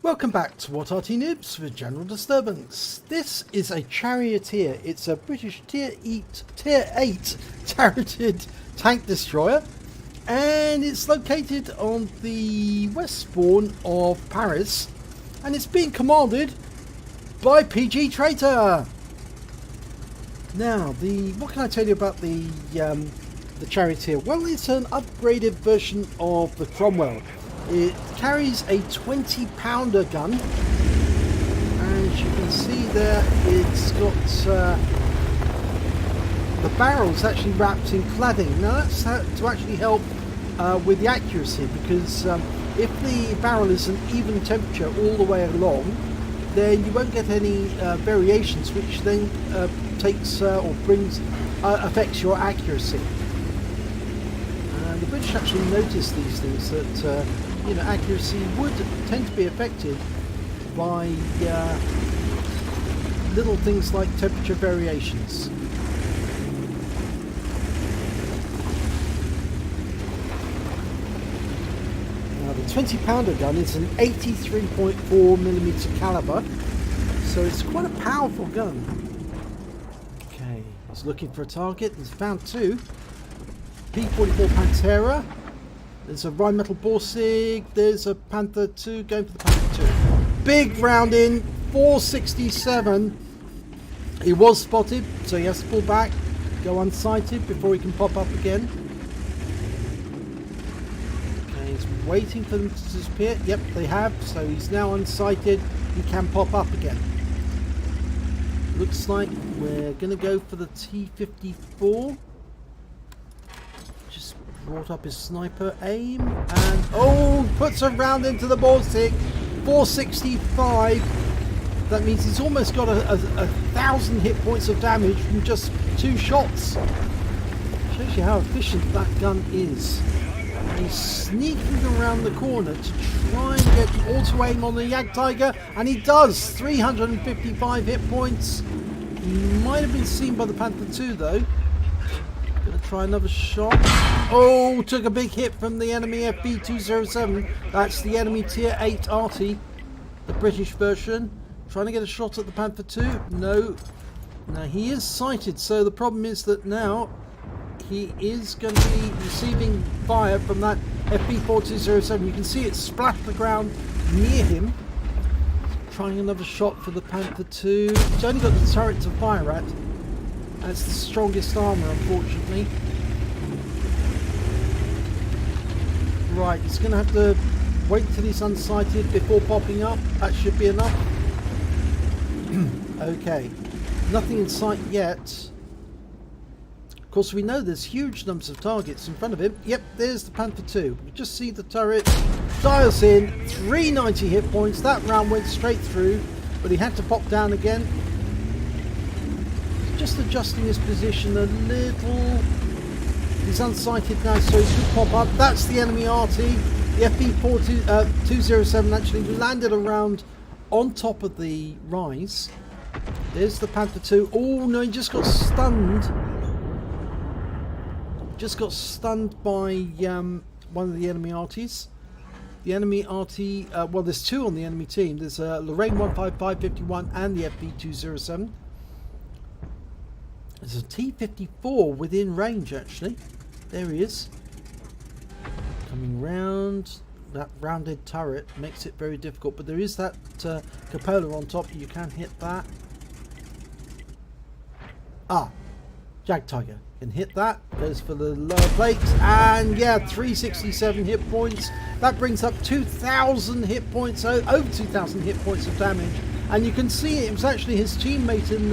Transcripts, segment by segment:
Welcome back to What Arty Noobs with General Disturbance. This is a Charioteer. It's a British Tier 8 turreted tank destroyer, and it's located on the west spawn of Paris, and it's being commanded by PGTraitor. Now, what can I tell you about the Charioteer? Well, it's an upgraded version of the Cromwell. It carries a 20-pounder gun, and as you can see there, it's got the barrel's actually wrapped in cladding. Now that's to actually help with the accuracy, because if the barrel is an even temperature all the way along, then you won't get any variations, which then affects your accuracy. And the British actually noticed these things, that accuracy would tend to be affected by little things like temperature variations. Now, the 20-pounder gun is an 83.4mm caliber, so it's quite a powerful gun. Okay, he's looking for a target. He's found two. P-44 Pantera. There's a Rheinmetall Borsig, there's a Panther 2, going for the Panther 2. Big round in, 467. He was spotted, so he has to pull back, go unsighted before he can pop up again. Okay, he's waiting for them to disappear. Yep, they have, so he's now unsighted. He can pop up again. Looks like we're going to go for the T-54. Brought up his sniper aim and puts a round into the Borsig. 465. That means he's almost got a 1,000 hit points of damage from just 2 shots. Shows you how efficient that gun is. He's sneaking around the corner to try and get auto aim on the Jagdtiger, and he does. 355 hit points. Might have been seen by the Panther 2 though. Gonna try another shot. Oh, took a big hit from the enemy FB207. That's the enemy Tier 8 Arty, the British version. Trying to get a shot at the Panther 2. No. Now he is sighted, so the problem is that now he is going to be receiving fire from that FB4207. You can see it splash the ground near him. Trying another shot for the Panther 2. He's only got the turret to fire at. That's the strongest armour, unfortunately. Right, he's going to have to wait till he's unsighted before popping up. That should be enough. Okay, nothing in sight yet. Of course, we know there's huge numbers of targets in front of him. Yep, there's the Panther 2. We just see the turret. Dials in, 390 hit points. That round went straight through, but he had to pop down again. Just adjusting his position a little. He's unsighted now, so he should pop up. That's the enemy Arty. The FB207 actually landed around on top of the rise. There's the Panther 2. Oh no, he just got stunned. Just got stunned by one of the enemy Artys. The enemy Arty, well, there's two on the enemy team. There's Lorraine 15551 and the FB207. There's a T-54 within range, actually. There he is. Coming round. That rounded turret makes it very difficult, but there is that cupola on top. You can hit that. Jagdtiger can hit that. Goes for the lower plates, and yeah, 367 hit points. That brings up 2,000 hit points, over 2,000 hit points of damage. And you can see it was actually his teammate in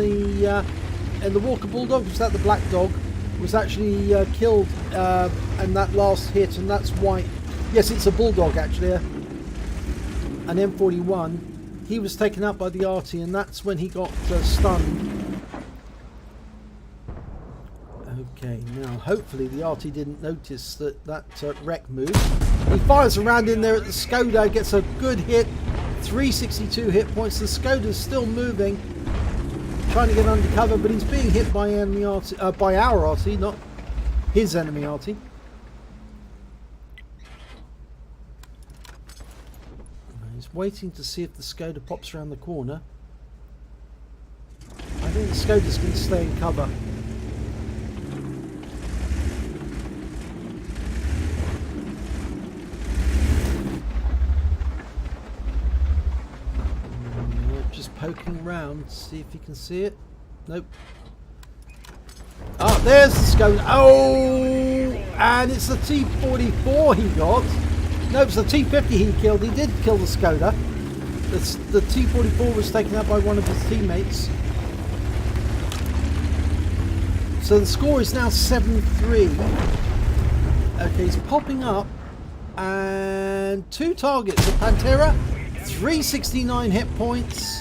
the Walker Bulldog, was that the Black Dog, was actually killed in that last hit, and that's why. Yes, it's a Bulldog actually, an M41. He was taken out by the Arty, and that's when he got stunned. Okay, now hopefully the Arty didn't notice that wreck move. He fires around in there at the Skoda, gets a good hit, 362 hit points. The Skoda's still moving, trying to get under cover, but he's being hit by enemy Arty, by our Arty, not his enemy Arty. He's waiting to see if the Skoda pops around the corner. I think the Skoda's going to stay in cover. Just poking around to see if he can see it. Nope. Oh, there's the Skoda. Oh, and it's the T44 he got. No, it's the T50 he killed. He did kill the Skoda. The T44 was taken out by one of his teammates. So the score is now 7-3. Okay, he's popping up. And 2 targets. A Pantera, 369 hit points.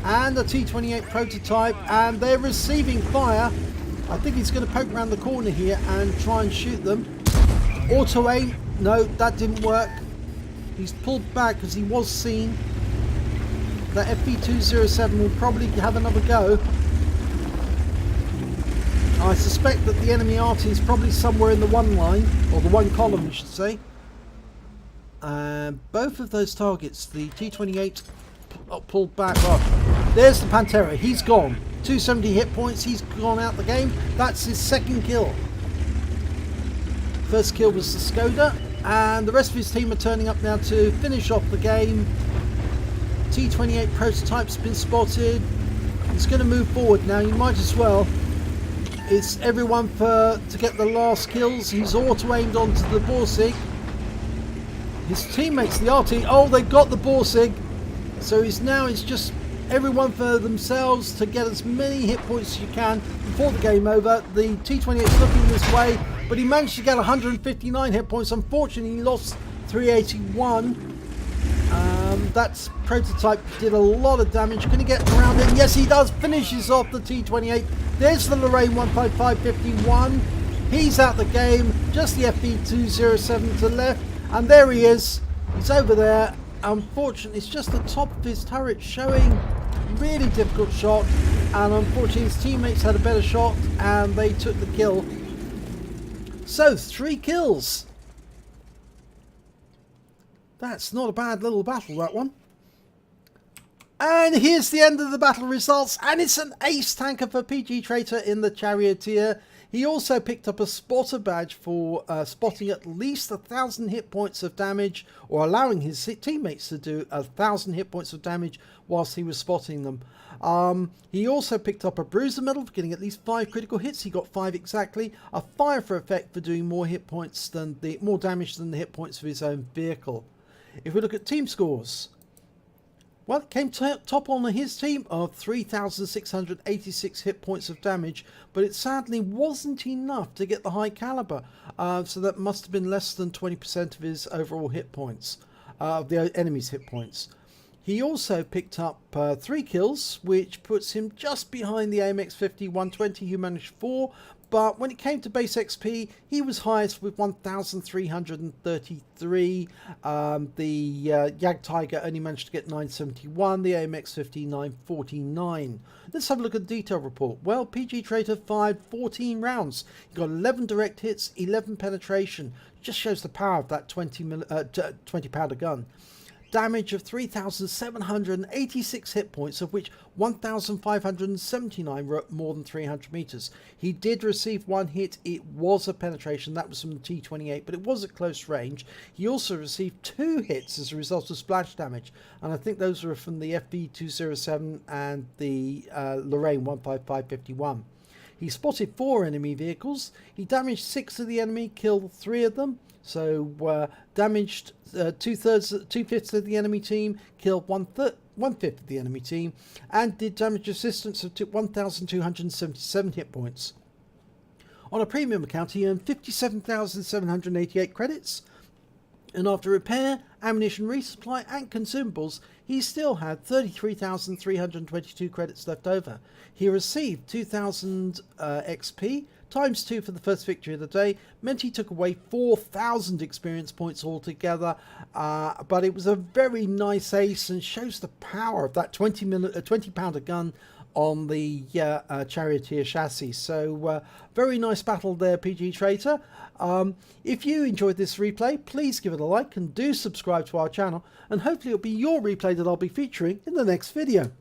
And a T28 prototype. And they're receiving fire. I think he's going to poke around the corner here and try and shoot them. Auto aim. No, that didn't work. He's pulled back because he was seen. The FV207 will probably have another go. I suspect that the enemy Arty is probably somewhere in the 1 line, or the 1 column, I should say. Both of those targets, the T28 pulled back up. There's the Pantera. He's gone. 270 hit points. He's gone out the game. That's his 2nd kill. First kill was the Skoda, and the rest of his team are turning up now to finish off the game. T28 prototype's been spotted. He's going to move forward now. You might as well. It's everyone to get the last kills. He's auto-aimed onto the Borsig. His teammates, the Arty, oh, they got the Borsig. So it's just everyone for themselves to get as many hit points as you can before the game over. The T28 is looking this way, but he managed to get 159 hit points. Unfortunately, he lost 381. That prototype did a lot of damage. Can he get around it? Yes, he does. Finishes off the T28. There's the Lorraine 15551. He's out the game. Just the FV207 to the left. And there he is. He's over there. Unfortunately, it's just the top of his turret showing really difficult shot. And unfortunately, his teammates had a better shot and they took the kill. So, 3 kills. That's not a bad little battle, that one. And here's the end of the battle results. And it's an ace tanker for PGTraitor in the Charioteer. He also picked up a spotter badge for spotting at least 1,000 hit points of damage, or allowing his teammates to do 1,000 hit points of damage whilst he was spotting them. He also picked up a bruiser medal for getting at least 5 critical hits. He got 5 exactly. A fire for effect for doing more damage than the hit points of his own vehicle. If we look at team scores, well, it came top on his team of 3,686 hit points of damage, but it sadly wasn't enough to get the high caliber. So that must have been less than 20% of his overall hit points, the enemy's hit points. He also picked up 3 kills, which puts him just behind the AMX50 120, who managed 4. But when it came to base XP, he was highest with 1,333. The Jag Tiger only managed to get 971. The AMX50 949. Let's have a look at the detail report. Well, PGTraitor fired 14 rounds. He got 11 direct hits, 11 penetration. Just shows the power of that 20 powder gun. Damage of 3,786 hit points, of which 1,579 were at more than 300 meters. He did receive 1 hit. It was a penetration. That was from the T28, but it was at close range. He also received 2 hits as a result of splash damage, and I think those were from the FV207 and the Lorraine 15551. He spotted 4 enemy vehicles. He damaged 6 of the enemy, killed 3 of them. So damaged 2/5 of the enemy team, killed 1/5 of the enemy team, and did damage resistance of 1,277 hit points. On a premium account, he earned 57,788 credits, and after repair, ammunition resupply and consumables, he still had 33,322 credits left over. He received 2,000 XP, times 2 for the first victory of the day, meant he took away 4,000 experience points altogether, but it was a very nice ace and shows the power of that 20 pounder gun on the Charioteer chassis. So very nice battle there, PGTraitor. If you enjoyed this replay, please give it a like and do subscribe to our channel, and hopefully it'll be your replay that I'll be featuring in the next video.